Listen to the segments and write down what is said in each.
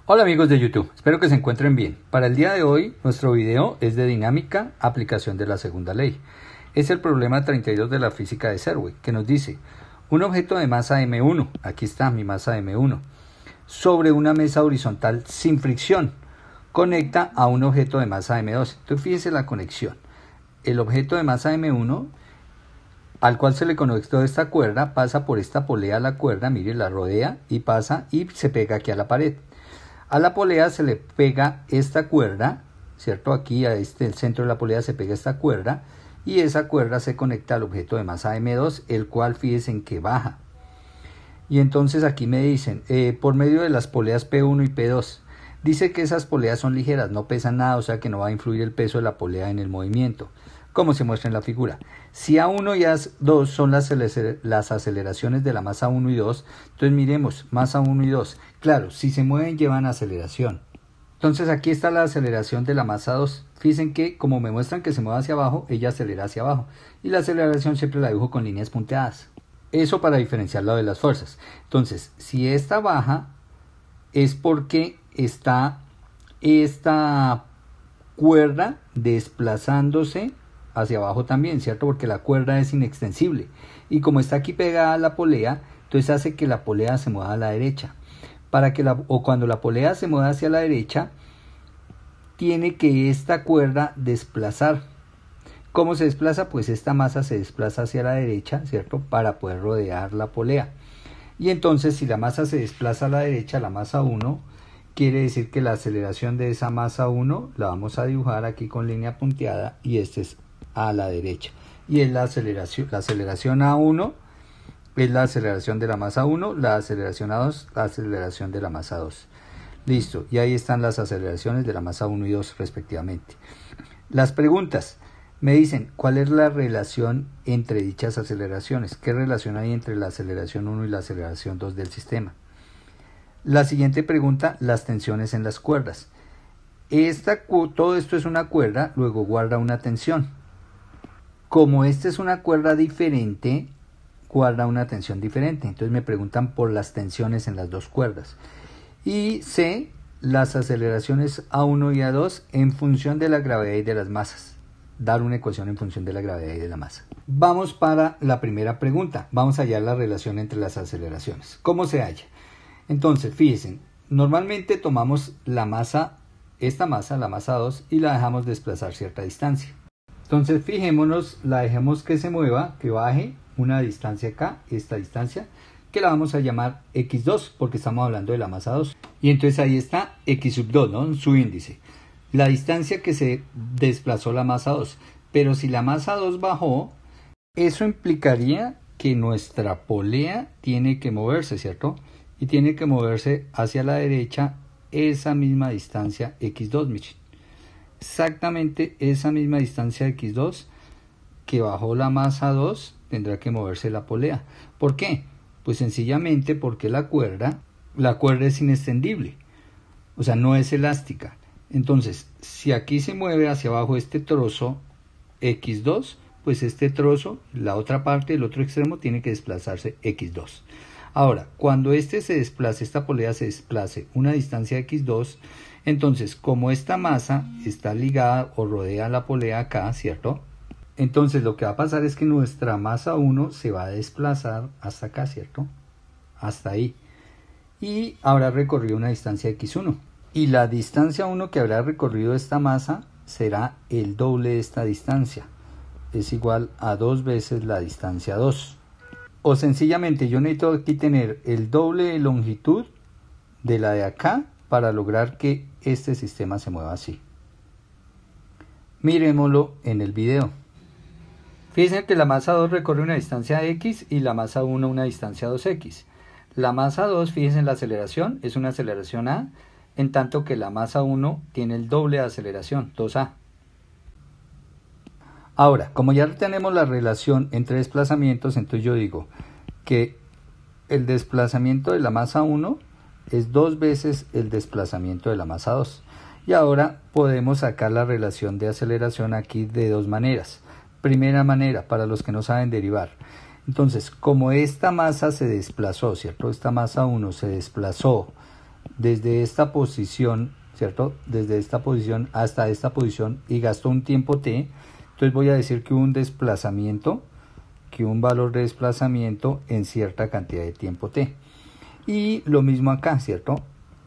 Hola amigos de YouTube, espero que se encuentren bien. Para el día de hoy, nuestro video es de dinámica, aplicación de la segunda ley. Es el problema 32 de la física de Serway, que nos dice, un objeto de masa M1, aquí está mi masa M1, sobre una mesa horizontal sin fricción, conecta a un objeto de masa M2. Entonces fíjense la conexión. El objeto de masa M1, al cual se le conectó esta cuerda, pasa por esta polea a la cuerda, mire, la rodea y pasa y se pega aquí a la pared. A la polea se le pega esta cuerda, ¿cierto? Aquí a el centro de la polea se pega esta cuerda y esa cuerda se conecta al objeto de masa M2, el cual fíjense en que baja. Y entonces aquí me dicen, por medio de las poleas P1 y P2, dice que esas poleas son ligeras, no pesan nada, o sea que no va a influir el peso de la polea en el movimiento, como se muestra en la figura. Si A1 y A2 son las aceleraciones de la masa 1 y 2, entonces miremos, masa 1 y 2. Claro, si se mueven llevan aceleración. Entonces aquí está la aceleración de la masa 2. Fíjense que como me muestran que se mueve hacia abajo, ella acelera hacia abajo. Y la aceleración siempre la dibujo con líneas punteadas. Eso para diferenciarlo de las fuerzas. Entonces, si esta baja, es porque está esta cuerda desplazándose hacia abajo también, ¿cierto? Porque la cuerda es inextensible. Y como está aquí pegada a la polea, entonces hace que la polea se mueva a la derecha. Cuando la polea se mueve hacia la derecha, tiene que esta cuerda desplazar. ¿Cómo se desplaza? Pues esta masa se desplaza hacia la derecha, ¿cierto? Para poder rodear la polea. Y entonces si la masa se desplaza a la derecha, la masa 1, quiere decir que la aceleración de esa masa 1 la vamos a dibujar aquí con línea punteada y este es a la derecha. Y es la aceleración A1 es la aceleración de la masa 1, la aceleración A2, la aceleración de la masa 2. Listo, y ahí están las aceleraciones de la masa 1 y 2 respectivamente. Las preguntas me dicen, ¿cuál es la relación entre dichas aceleraciones? ¿Qué relación hay entre la aceleración 1 y la aceleración 2 del sistema? La siguiente pregunta, las tensiones en las cuerdas. Todo esto es una cuerda, luego guarda una tensión. Como esta es una cuerda diferente, guarda una tensión diferente. Entonces me preguntan por las tensiones en las dos cuerdas. Y C, las aceleraciones A1 y A2 en función de la gravedad y de las masas. Dar una ecuación en función de la gravedad y de la masa. Vamos para la primera pregunta. Vamos a hallar la relación entre las aceleraciones. ¿Cómo se halla? Entonces, fíjense, normalmente tomamos la masa, la masa 2, y la dejamos desplazar cierta distancia. Entonces, fijémonos, la dejemos que se mueva, que baje una distancia acá, esta distancia, que la vamos a llamar x2, porque estamos hablando de la masa 2. Y entonces ahí está x sub 2, ¿no? Su índice. La distancia que se desplazó la masa 2. Pero si la masa 2 bajó, eso implicaría que nuestra polea tiene que moverse, ¿cierto? Y tiene que moverse hacia la derecha esa misma distancia x2, miren. Exactamente esa misma distancia x2 que bajó la masa 2 tendrá que moverse la polea. ¿Por qué? Pues sencillamente porque la cuerda es inextendible, o sea, no es elástica. Entonces, si aquí se mueve hacia abajo este trozo x2, pues este trozo, la otra parte, el otro extremo, tiene que desplazarse x2. Ahora, cuando esta polea se desplace una distancia x2, entonces, como esta masa está ligada o rodea la polea acá, ¿cierto? Entonces, lo que va a pasar es que nuestra masa 1 se va a desplazar hasta acá, ¿cierto? Hasta ahí. Y habrá recorrido una distancia x1. Y la distancia 1 que habrá recorrido esta masa será el doble de esta distancia. Es igual a 2 veces la distancia 2. O sencillamente yo necesito aquí tener el doble de longitud de la de acá para lograr que este sistema se mueva así. Miremoslo en el video. Fíjense que la masa 2 recorre una distancia x y la masa 1 una distancia 2x. La masa 2, fíjense en la aceleración, es una aceleración a, en tanto que la masa 1 tiene el doble de aceleración, 2a. Ahora, como ya tenemos la relación entre desplazamientos, entonces yo digo que el desplazamiento de la masa 1 es 2 veces el desplazamiento de la masa 2. Y ahora podemos sacar la relación de aceleración aquí de dos maneras. Primera manera, para los que no saben derivar. Entonces, como esta masa se desplazó, ¿cierto? Esta masa 1 se desplazó desde esta posición, ¿cierto? Desde esta posición hasta esta posición y gastó un tiempo t, entonces voy a decir que hubo un desplazamiento, que un valor de desplazamiento en cierta cantidad de tiempo t. Y lo mismo acá, ¿cierto?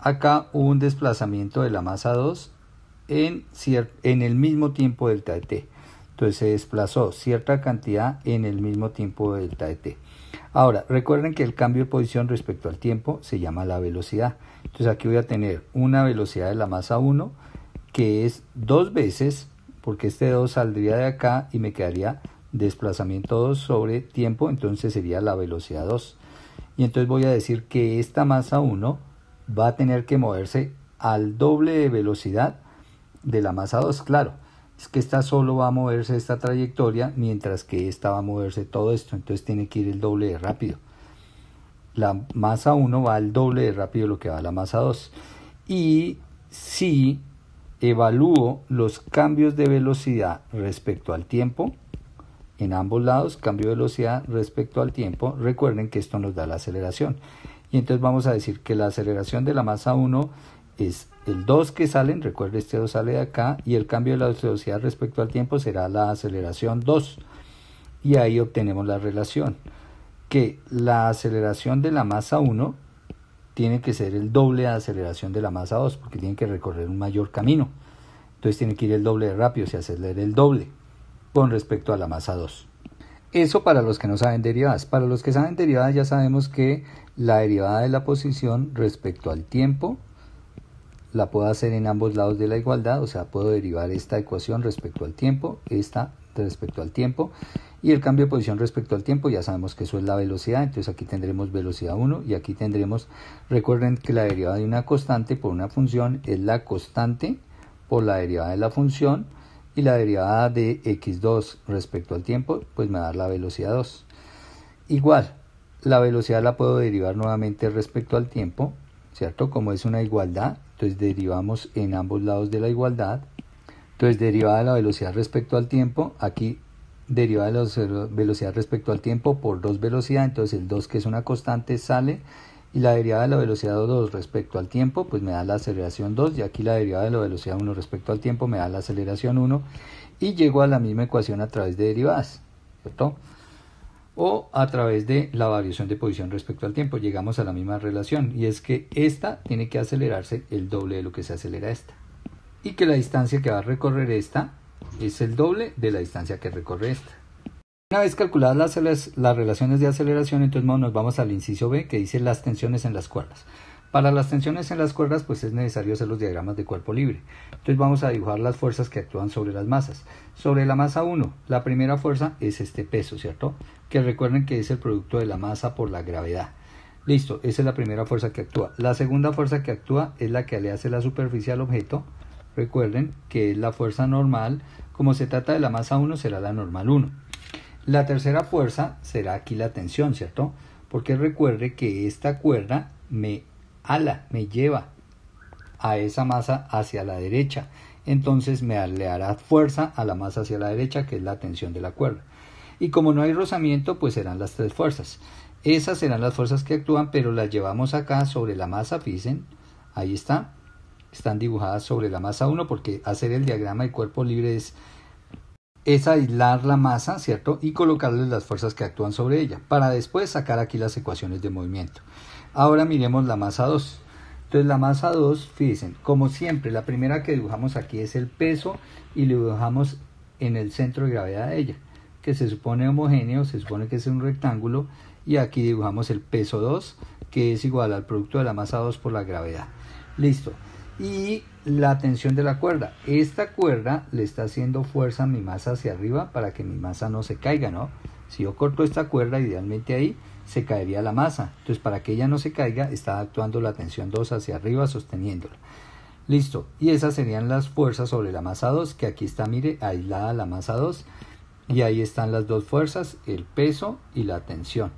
Acá hubo un desplazamiento de la masa 2 en el mismo tiempo delta de t. Entonces se desplazó cierta cantidad en el mismo tiempo delta de t. Ahora, recuerden que el cambio de posición respecto al tiempo se llama la velocidad. Entonces aquí voy a tener una velocidad de la masa 1 que es 2 veces, porque este 2 saldría de acá y me quedaría desplazamiento 2 sobre tiempo, entonces sería la velocidad 2. Y entonces voy a decir que esta masa 1 va a tener que moverse al doble de velocidad de la masa 2, claro. Es que esta solo va a moverse esta trayectoria, mientras que esta va a moverse todo esto, entonces tiene que ir el doble de rápido. La masa 1 va al doble de rápido lo que va la masa 2. Y si evalúo los cambios de velocidad respecto al tiempo, en ambos lados, cambio de velocidad respecto al tiempo, recuerden que esto nos da la aceleración. Y entonces vamos a decir que la aceleración de la masa 1 es el 2 que salen, recuerden este 2 sale de acá, y el cambio de la velocidad respecto al tiempo será la aceleración 2. Y ahí obtenemos la relación, que la aceleración de la masa 1 tiene que ser el doble de aceleración de la masa 2, porque tiene que recorrer un mayor camino. Entonces tiene que ir el doble de rápido, se acelera el doble con respecto a la masa 2. Eso para los que no saben derivadas. Para los que saben derivadas ya sabemos que la derivada de la posición respecto al tiempo la puedo hacer en ambos lados de la igualdad, o sea, puedo derivar esta ecuación respecto al tiempo, esta respecto al tiempo, y el cambio de posición respecto al tiempo, ya sabemos que eso es la velocidad, entonces aquí tendremos velocidad 1 y aquí tendremos, recuerden que la derivada de una constante por una función es la constante por la derivada de la función, y la derivada de x2 respecto al tiempo, pues me va a dar la velocidad 2. Igual, la velocidad la puedo derivar nuevamente respecto al tiempo, ¿cierto? Como es una igualdad, entonces derivamos en ambos lados de la igualdad. Entonces derivada de la velocidad respecto al tiempo, aquí derivada de la velocidad respecto al tiempo por 2 velocidad, entonces el 2 que es una constante sale, y la derivada de la velocidad 2 respecto al tiempo pues me da la aceleración 2, y aquí la derivada de la velocidad 1 respecto al tiempo me da la aceleración 1, y llego a la misma ecuación a través de derivadas, ¿cierto? O a través de la variación de posición respecto al tiempo, llegamos a la misma relación, y es que esta tiene que acelerarse el doble de lo que se acelera esta, y que la distancia que va a recorrer esta es el doble de la distancia que recorre esta. Una vez calculadas las relaciones de aceleración, entonces nos vamos al inciso B, que dice las tensiones en las cuerdas. Para las tensiones en las cuerdas pues es necesario hacer los diagramas de cuerpo libre. Entonces vamos a dibujar las fuerzas que actúan sobre las masas. Sobre la masa 1, la primera fuerza es este peso, ¿cierto? Que recuerden que es el producto de la masa por la gravedad. Listo, esa es la primera fuerza que actúa. La segunda fuerza que actúa es la que le hace la superficie al objeto. Recuerden que es la fuerza normal. Como se trata de la masa 1, será la normal 1. La tercera fuerza será aquí la tensión, ¿cierto? Porque recuerde que esta cuerda me lleva a esa masa hacia la derecha. Entonces le hará fuerza a la masa hacia la derecha, que es la tensión de la cuerda. Y como no hay rozamiento, pues serán las tres fuerzas. Esas serán las fuerzas que actúan, pero las llevamos acá sobre la masa, fíjense. Ahí está. Están dibujadas sobre la masa 1, porque hacer el diagrama de cuerpo libre es aislar la masa, ¿cierto? Y colocarle las fuerzas que actúan sobre ella, para después sacar aquí las ecuaciones de movimiento. Ahora miremos la masa 2. Entonces la masa 2, fíjense, como siempre, la primera que dibujamos aquí es el peso, y lo dibujamos en el centro de gravedad de ella, que se supone homogéneo, se supone que es un rectángulo, y aquí dibujamos el peso 2, que es igual al producto de la masa 2 por la gravedad. Listo. Y la tensión de la cuerda. Esta cuerda le está haciendo fuerza a mi masa hacia arriba para que mi masa no se caiga, ¿no? Si yo corto esta cuerda, idealmente ahí se caería la masa. Entonces, para que ella no se caiga, está actuando la tensión 2 hacia arriba sosteniéndola. Listo. Y esas serían las fuerzas sobre la masa 2, que aquí está, mire, aislada la masa 2. Y ahí están las dos fuerzas, el peso y la tensión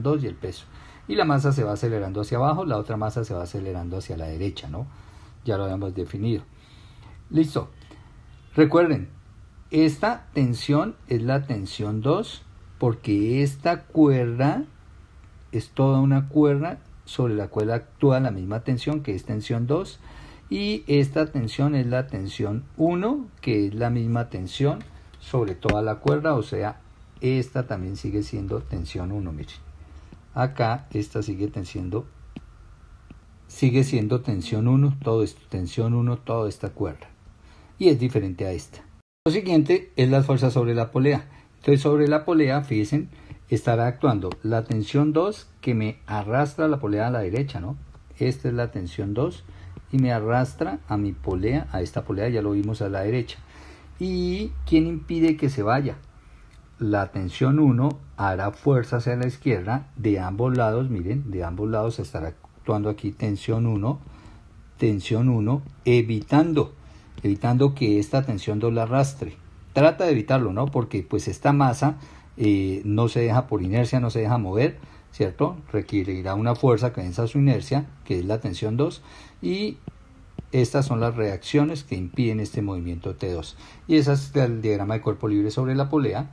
2 y el peso. Y la masa se va acelerando hacia abajo, la otra masa se va acelerando hacia la derecha, ¿no? Ya lo habíamos definido. Listo. Recuerden, esta tensión es la tensión 2, porque esta cuerda es toda una cuerda sobre la cual actúa la misma tensión, que es tensión 2, y esta tensión es la tensión 1, que es la misma tensión sobre toda la cuerda, o sea, esta también sigue siendo tensión 1, miren. Acá esta sigue siendo tensión 1, todo esto, tensión 1, toda esta cuerda. Y es diferente a esta. Lo siguiente es las fuerzas sobre la polea. Entonces sobre la polea, fíjense, estará actuando la tensión 2 que me arrastra la polea a la derecha, ¿no? Esta es la tensión 2 y me arrastra a mi polea, a esta polea, ya lo vimos, a la derecha. ¿Y quién impide que se vaya? La tensión 1 hará fuerza hacia la izquierda de ambos lados, miren, de ambos lados estará actuando aquí tensión 1, evitando que esta tensión 2 la arrastre. Trata de evitarlo, ¿no? Porque pues esta masa no se deja por inercia, no se deja mover, ¿cierto? Requerirá una fuerza que venza su inercia, que es la tensión 2, y estas son las reacciones que impiden este movimiento T2. Y ese es el diagrama de cuerpo libre sobre la polea.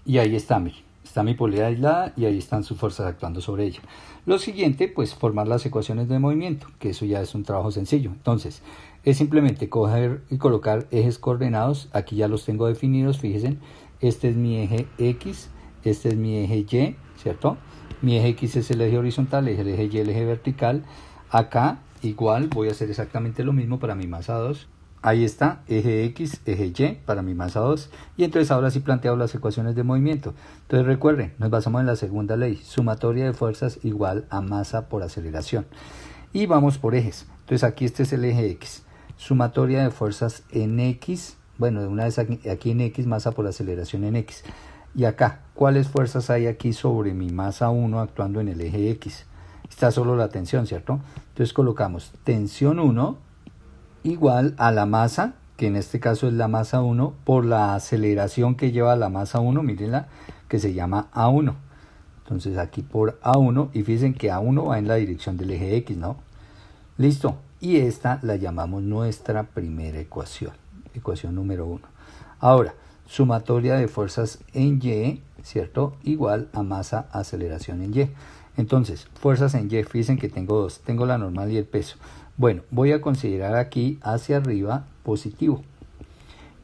Y ahí está mi polea aislada y ahí están sus fuerzas actuando sobre ella. Lo siguiente, pues formar las ecuaciones de movimiento, que eso ya es un trabajo sencillo. Entonces, es simplemente coger y colocar ejes coordenados. Aquí ya los tengo definidos, fíjense. Este es mi eje X, este es mi eje Y, ¿cierto? Mi eje X es el eje horizontal, el eje Y el eje vertical. Acá igual voy a hacer exactamente lo mismo para mi masa 2. Ahí está, eje X, eje Y para mi masa 2. Y entonces ahora sí planteo las ecuaciones de movimiento. Entonces recuerden, nos basamos en la segunda ley, sumatoria de fuerzas igual a masa por aceleración. Y vamos por ejes. Entonces aquí este es el eje X. Sumatoria de fuerzas en X, bueno, de una vez aquí en X, masa por aceleración en X. Y acá, ¿cuáles fuerzas hay aquí sobre mi masa 1 actuando en el eje X? Está solo la tensión, ¿cierto? Entonces colocamos tensión 1 igual a la masa, que en este caso es la masa 1, por la aceleración que lleva la masa 1, mírenla, que se llama A1. Entonces aquí por A1, y fíjense que A1 va en la dirección del eje X, ¿no? Listo, y esta la llamamos nuestra primera ecuación, ecuación número 1. Ahora, sumatoria de fuerzas en Y, ¿cierto? Igual a masa aceleración en Y. Entonces, fuerzas en Y, fíjense que tengo dos, tengo la normal y el peso. Bueno, voy a considerar aquí hacia arriba positivo.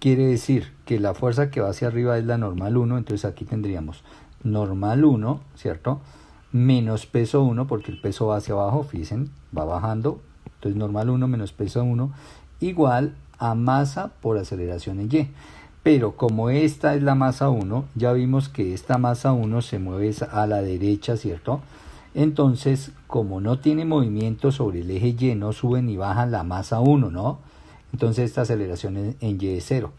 Quiere decir que la fuerza que va hacia arriba es la normal 1, entonces aquí tendríamos normal 1, ¿cierto? Menos peso 1, porque el peso va hacia abajo, fíjense, va bajando. Entonces normal 1 menos peso 1 igual a masa por aceleración en Y. Pero como esta es la masa 1, ya vimos que esta masa 1 se mueve a la derecha, ¿cierto? Entonces, como no tiene movimiento sobre el eje Y, no sube ni baja la masa 1, ¿no? Entonces esta aceleración en Y es 0.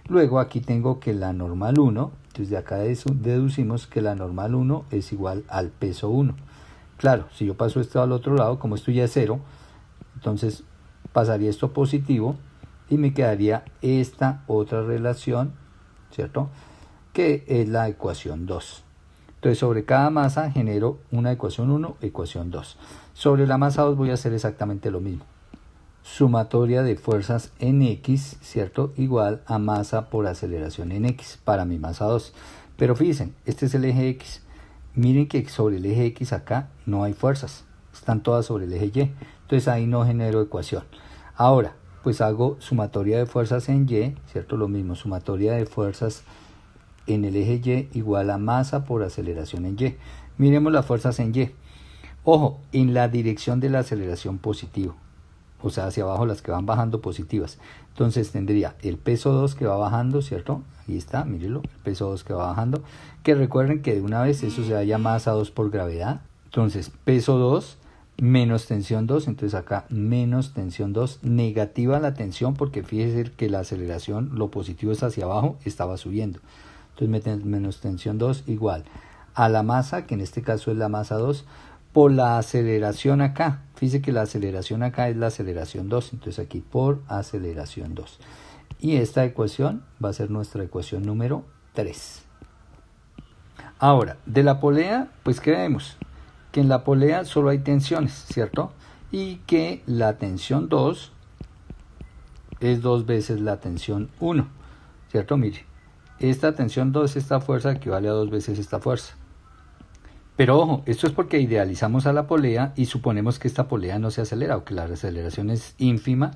Luego aquí tengo que la normal 1, entonces de acá deducimos que la normal 1 es igual al peso 1. Claro, si yo paso esto al otro lado, como esto ya es 0, entonces pasaría esto positivo y me quedaría esta otra relación, ¿cierto? Que es la ecuación 2. Entonces sobre cada masa genero una ecuación 1, ecuación 2. Sobre la masa 2 voy a hacer exactamente lo mismo. Sumatoria de fuerzas en X, ¿cierto? Igual a masa por aceleración en X para mi masa 2. Pero fíjense, este es el eje X. Miren que sobre el eje X acá no hay fuerzas. Están todas sobre el eje Y. Entonces ahí no genero ecuación. Ahora, pues hago sumatoria de fuerzas en Y, ¿cierto? Lo mismo, sumatoria de fuerzas en el eje Y igual a masa por aceleración en Y. Miremos las fuerzas en Y. Ojo, en la dirección de la aceleración positivo. O sea, hacia abajo las que van bajando positivas. Entonces tendría el peso 2 que va bajando, ¿cierto? Ahí está, mírenlo, el peso 2 que va bajando. Que recuerden que de una vez eso se halla masa 2 por gravedad. Entonces, peso 2 menos tensión 2, entonces acá menos tensión 2, negativa la tensión porque fíjense que la aceleración, lo positivo es hacia abajo, estaba subiendo. Entonces menos tensión 2 igual a la masa, que en este caso es la masa 2, por la aceleración acá. Fíjense que la aceleración acá es la aceleración 2, entonces aquí por aceleración 2. Y esta ecuación va a ser nuestra ecuación número 3. Ahora, de la polea, pues ¿qué vemos? Que en la polea solo hay tensiones, ¿cierto? Y que la tensión 2 es 2 veces la tensión 1, ¿cierto? Mire. Esta tensión 2, esta fuerza equivale a 2 veces esta fuerza. Pero ojo, esto es porque idealizamos a la polea y suponemos que esta polea no se acelera o que la aceleración es ínfima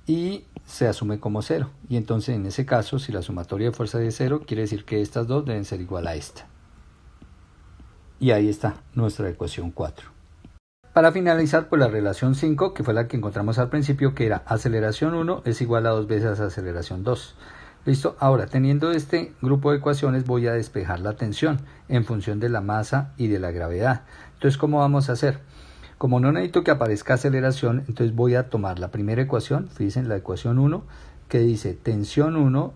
y se asume como cero. Y entonces en ese caso, si la sumatoria de fuerza es cero, quiere decir que estas dos deben ser igual a esta. Y ahí está nuestra ecuación 4. Para finalizar, pues la relación 5, que fue la que encontramos al principio, que era aceleración 1 es igual a 2 veces aceleración 2. Listo, ahora teniendo este grupo de ecuaciones voy a despejar la tensión en función de la masa y de la gravedad. Entonces, ¿cómo vamos a hacer? Como no necesito que aparezca aceleración, entonces voy a tomar la primera ecuación, fíjense la ecuación 1, que dice tensión 1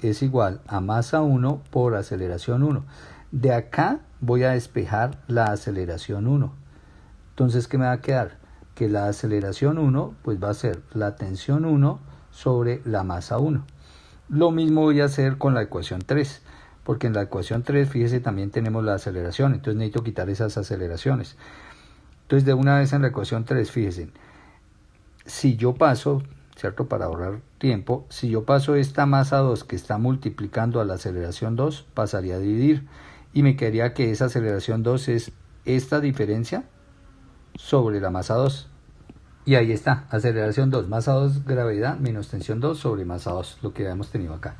es igual a masa 1 por aceleración 1. De acá voy a despejar la aceleración 1. Entonces, ¿qué me va a quedar? Que la aceleración 1 pues va a ser la tensión 1 sobre la masa 1. Lo mismo voy a hacer con la ecuación 3, porque en la ecuación 3, fíjese, también tenemos la aceleración, entonces necesito quitar esas aceleraciones. Entonces, de una vez en la ecuación 3, fíjense, si yo paso, ¿cierto? Para ahorrar tiempo, si yo paso esta masa 2 que está multiplicando a la aceleración 2, pasaría a dividir, y me quedaría que esa aceleración 2 es esta diferencia sobre la masa 2. Y ahí está, aceleración 2, masa 2, gravedad, menos tensión 2 sobre masa 2, lo que habíamos tenido acá.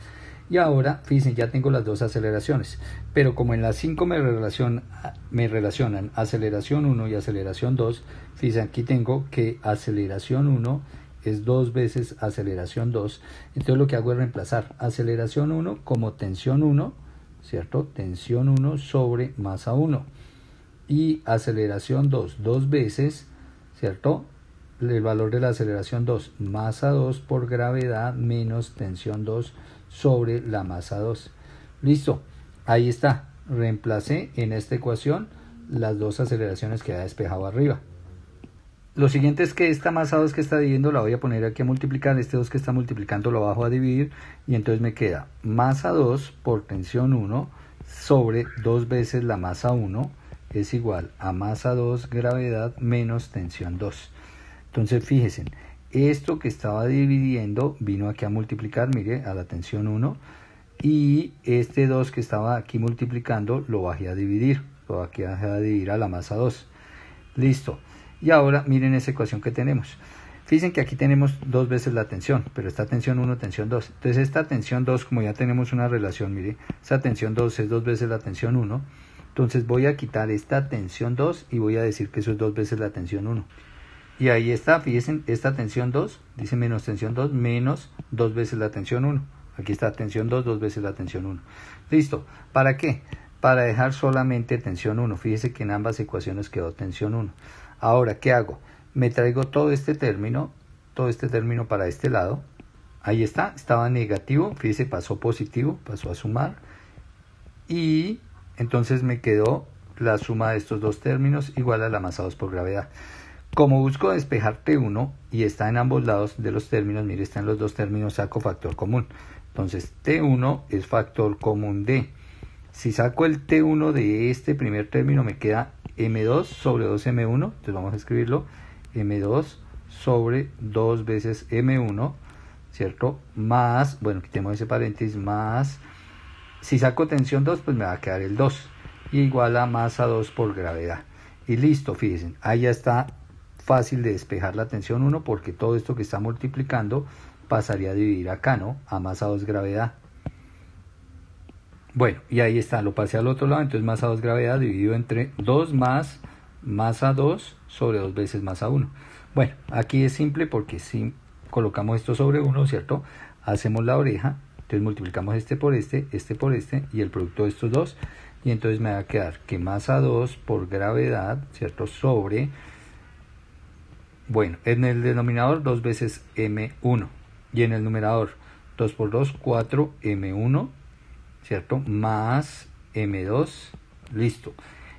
Y ahora, fíjense, ya tengo las dos aceleraciones, pero como en las 5 me relacionan aceleración 1 y aceleración 2, fíjense, aquí tengo que aceleración 1 es 2 veces aceleración 2, entonces lo que hago es reemplazar aceleración 1 como tensión 1, ¿cierto? Tensión 1 sobre masa 1, y aceleración 2, 2 veces, ¿cierto? El valor de la aceleración 2, masa 2 por gravedad menos tensión 2 sobre la masa 2. Listo, ahí está. Reemplacé en esta ecuación las dos aceleraciones que había despejado arriba. Lo siguiente es que esta masa 2 que está dividiendo la voy a poner aquí a multiplicar, este 2 que está multiplicando lo bajo a dividir y entonces me queda masa 2 por tensión 1 sobre 2 veces la masa 1 es igual a masa 2 gravedad menos tensión 2. Entonces fíjense, esto que estaba dividiendo vino aquí a multiplicar, mire, a la tensión 1, y este 2 que estaba aquí multiplicando lo bajé a dividir, a la masa 2. Listo. Y ahora miren esa ecuación que tenemos. Fíjense que aquí tenemos 2 veces la tensión, pero esta tensión 1, tensión 2. Entonces esta tensión 2, como ya tenemos una relación, mire, esta tensión 2 es 2 veces la tensión 1. Entonces voy a quitar esta tensión 2 y voy a decir que eso es 2 veces la tensión 1. Y ahí está, fíjense, esta tensión 2, dice menos tensión 2, menos 2 veces la tensión 1. Aquí está tensión 2, 2 veces la tensión 1. Listo. ¿Para qué? Para dejar solamente tensión 1. Fíjense que en ambas ecuaciones quedó tensión 1. Ahora, ¿qué hago? Me traigo todo este término para este lado. Ahí está, estaba negativo, fíjense, pasó positivo, pasó a sumar. Y entonces me quedó la suma de estos dos términos igual a la masa 2 por gravedad. Como busco despejar T1 y está en ambos lados de los términos, mire, están los dos términos, saco factor común. Entonces T1 es factor común de. Si saco el T1 de este primer término me queda M2 sobre 2M1, entonces vamos a escribirlo, M2 sobre 2 veces M1, ¿cierto? Más, bueno, quitemos ese paréntesis, más, si saco tensión 2, pues me va a quedar el 2, igual a masa 2 por gravedad. Y listo, fíjense, ahí ya está fácil de despejar la tensión 1 porque todo esto que está multiplicando pasaría a dividir acá, ¿no? A masa 2 gravedad. Bueno, y ahí está, lo pasé al otro lado, entonces masa 2 gravedad dividido entre 2 más masa 2 sobre 2 veces masa 1. Bueno, aquí es simple porque si colocamos esto sobre 1, ¿cierto? Hacemos la oreja, entonces multiplicamos este por este y el producto de estos dos. Y entonces me va a quedar que masa 2 por gravedad, ¿cierto? Sobre, bueno, en el denominador 2 veces M1 y en el numerador 2 por 2, 4 M1, ¿cierto? Más M2, listo.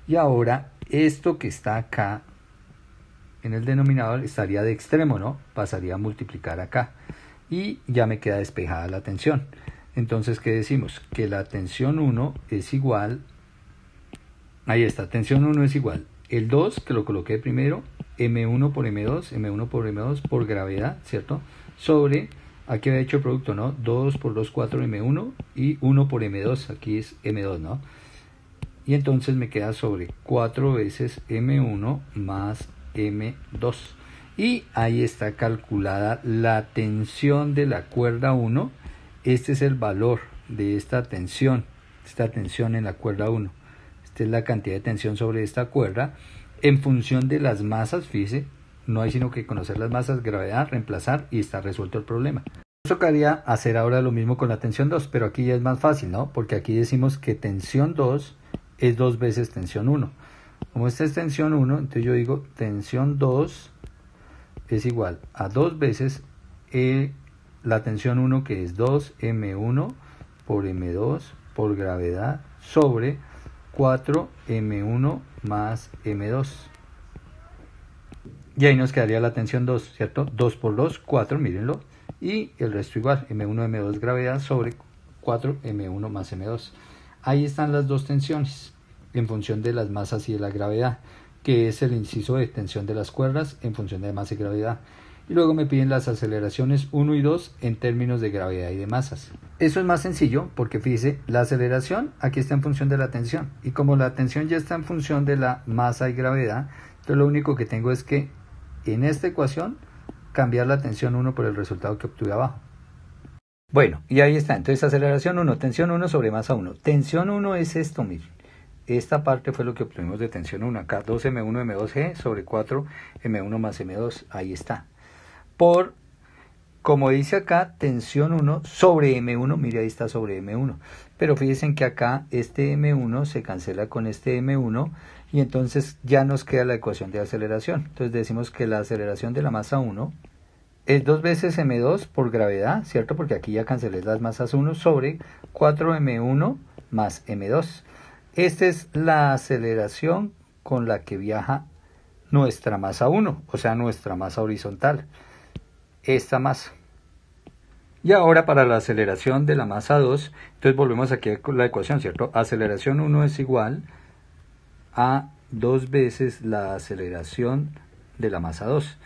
Y ahora esto que está acá en el denominador estaría de extremo, ¿no? Pasaría a multiplicar acá y ya me queda despejada la tensión. Entonces, ¿qué decimos? Que la tensión 1 es igual, ahí está, tensión 1 es igual, el 2 que lo coloqué primero, M1 por M2 por gravedad, ¿cierto? Sobre, aquí había hecho el producto, ¿no? 2 por 2, 4 M1 y 1 por M2, aquí es M2, ¿no? y entonces me queda sobre 4 veces M1 más M2. Y ahí está calculada la tensión de la cuerda 1. Este es el valor de esta tensión en la cuerda 1. Esta es la cantidad de tensión sobre esta cuerda en función de las masas. Fíjese, no hay sino que conocer las masas, gravedad, reemplazar y está resuelto el problema. Nos tocaría hacer ahora lo mismo con la tensión 2, pero aquí ya es más fácil, ¿no? Porque aquí decimos que tensión 2 es 2 veces tensión 1. Como esta es tensión 1, entonces yo digo tensión 2 es igual a 2 veces la tensión 1, que es 2M1 por M2 por gravedad sobre 4M1 más M2. Y ahí nos quedaría la tensión 2, ¿cierto? 2 por 2, 4, mírenlo. Y el resto igual, M1, M2 gravedad sobre 4, M1 más M2. Ahí están las dos tensiones en función de las masas y de la gravedad, que es el inciso de tensión de las cuerdas en función de masa y gravedad. Y luego me piden las aceleraciones 1 y 2 en términos de gravedad y de masas. Eso es más sencillo porque fíjese, la aceleración aquí está en función de la tensión. Y como la tensión ya está en función de la masa y gravedad, entonces lo único que tengo es que en esta ecuación cambiar la tensión 1 por el resultado que obtuve abajo. Bueno, y ahí está. Entonces aceleración 1, tensión 1 sobre masa 1. Tensión 1 es esto, miren. Esta parte fue lo que obtuvimos de tensión 1. Acá 2M1 M2G sobre 4M1 más M2. Ahí está. Por, como dice acá, tensión 1 sobre M1. Mire, ahí está sobre M1. Pero fíjense que acá este M1 se cancela con este M1 y entonces ya nos queda la ecuación de aceleración. Entonces decimos que la aceleración de la masa 1 es 2 veces M2 por gravedad, ¿cierto? Porque aquí ya cancelé las masas 1 sobre 4M1 más M2. Esta es la aceleración con la que viaja nuestra masa 1, o sea, nuestra masa horizontal. Esta masa. Y ahora para la aceleración de la masa 2, entonces volvemos aquí a la ecuación, ¿cierto? Aceleración 1 es igual a 2 veces la aceleración de la masa 2.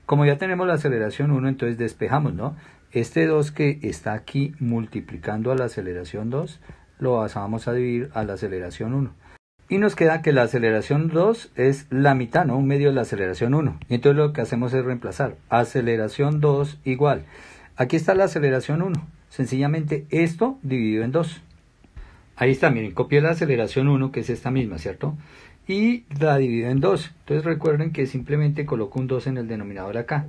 Como ya tenemos la aceleración 1, entonces despejamos, ¿no? Este 2 que está aquí multiplicando a la aceleración 2, lo vamos a dividir a la aceleración 1. Y nos queda que la aceleración 2 es la mitad, ¿no? Un medio de la aceleración 1. Y entonces lo que hacemos es reemplazar. Aceleración 2 igual. Aquí está la aceleración 1. Sencillamente esto dividido en 2. Ahí está, miren, copié la aceleración 1, que es esta misma, ¿cierto? Y la divido en 2. Entonces recuerden que simplemente coloco un 2 en el denominador acá.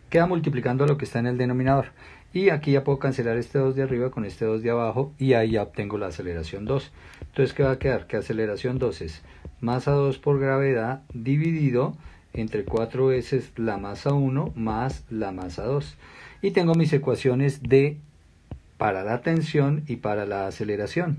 Queda multiplicando lo que está en el denominador. Y aquí ya puedo cancelar este 2 de arriba con este 2 de abajo y ahí ya obtengo la aceleración 2. Entonces, ¿qué va a quedar? Que aceleración 2 es masa 2 por gravedad dividido entre 4 veces la masa 1 más la masa 2. Y tengo mis ecuaciones para la tensión y para la aceleración.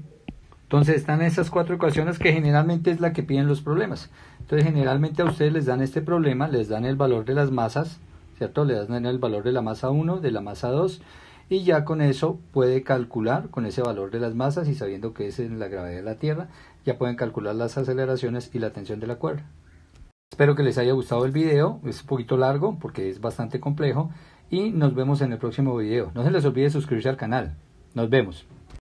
Entonces están esas 4 ecuaciones que generalmente es la que piden los problemas. Entonces generalmente a ustedes les dan este problema, les dan el valor de las masas, ¿cierto? Le dan el valor de la masa 1, de la masa 2 y ya con eso puede calcular, con ese valor de las masas y sabiendo que es en la gravedad de la Tierra, ya pueden calcular las aceleraciones y la tensión de la cuerda. Espero que les haya gustado el video, es un poquito largo porque es bastante complejo y nos vemos en el próximo video. No se les olvide suscribirse al canal. Nos vemos.